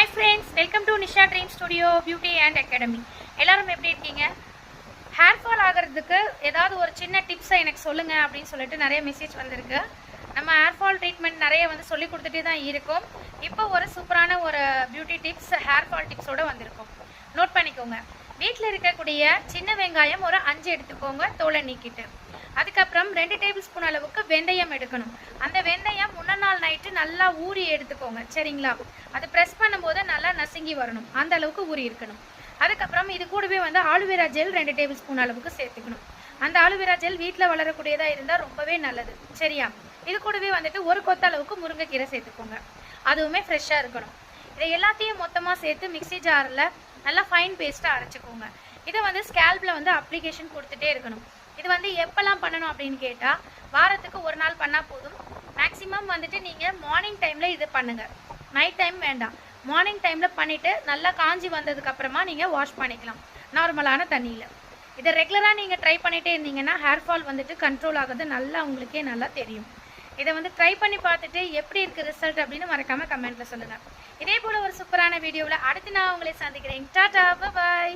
Hi friends, welcome to Nisha Dream Studio Beauty and Academy. எல்லாரும் எப்படி இருக்கீங்க? Hair fall ஆகிறதுக்கு ஏதாவது ஒரு சின்ன டிப்ஸை எனக்கு சொல்லுங்க அப்படின்னு சொல்லிட்டு நிறைய மெசேஜ் வந்திருக்கு. நம்ம ஹேர் ஃபால் ட்ரீட்மெண்ட் நிறைய சொல்லி கொடுத்துட்டே தான் இருக்கோம். இப்போ ஒரு சூப்பரான ஒரு பியூட்டி டிப்ஸ் ஹேர் ஃபால் டிப்ஸோட வந்திருக்கோம். நோட் பண்ணிக்கோங்க. வீட்டில் இருக்கக்கூடிய சின்ன வெங்காயம் ஒரு 5 எடுத்துக்கோங்க, தோலை நீக்கிட்டு. அதுக்கப்புறம் 2 டேபிள் ஸ்பூன் அளவுக்கு வெந்தயம் எடுக்கணும். அந்த வெந்தயம் முன்ன நாள் நைட்டு நல்லா ஊறி எடுத்துக்கோங்க, சரிங்களா? அது ப்ரெஸ் பண்ணும்போது நல்லா நசுங்கி வரணும், அந்த அளவுக்கு ஊறி இருக்கணும். அதுக்கப்புறம் இது கூடவே ஆலுவேரா ஜெல் 2 டேபிள் ஸ்பூன் அளவுக்கு சேர்த்துக்கணும். அந்த ஆலுவேரா ஜெல் வீட்டில் வளரக்கூடியதாக இருந்தால் ரொம்பவே நல்லது, சரியா? இது கூடவே ஒரு கொத்த அளவுக்கு முருங்கைக்கீரை சேர்த்துக்கோங்க, அதுவுமே ஃப்ரெஷ்ஷாக இருக்கணும். இதை எல்லாத்தையும் மொத்தமாக சேர்த்து மிக்சி ஜாரில் நல்லா ஃபைன் பேஸ்ட்டாக அரைச்சிக்கோங்க. இதை ஸ்கேல்பில் அப்ளிகேஷன் கொடுத்துட்டே இருக்கணும். இது எப்போல்லாம் பண்ணணும் அப்படின்னு கேட்டால் வாரத்துக்கு ஒரு நாள் பண்ணால் போதும். மேக்ஸிமம் நீங்கள் மார்னிங் டைமில் இது பண்ணுங்கள், நைட் டைம் வேண்டாம். மார்னிங் டைமில் பண்ணிவிட்டு நல்லா காஞ்சி வந்ததுக்கப்புறமா நீங்கள் வாஷ் பண்ணிக்கலாம் நார்மலான தண்ணியில். இதை ரெகுலராக நீங்கள் ட்ரை பண்ணிகிட்டே இருந்தீங்கன்னா ஹேர் ஃபால் கண்ட்ரோல் ஆகுது நல்லா உங்களுக்கே நல்லா தெரியும். இதை ட்ரை பண்ணி பார்த்துட்டு எப்படி இருக்குது ரிசல்ட் அப்படின்னு மறக்காமல் கமெண்ட்டில் சொல்லுங்கள். இதே போல் ஒரு சூப்பரான வீடியோவில் அடுத்து நான் உங்களை சந்திக்கிறேன். டாடா, பாய்.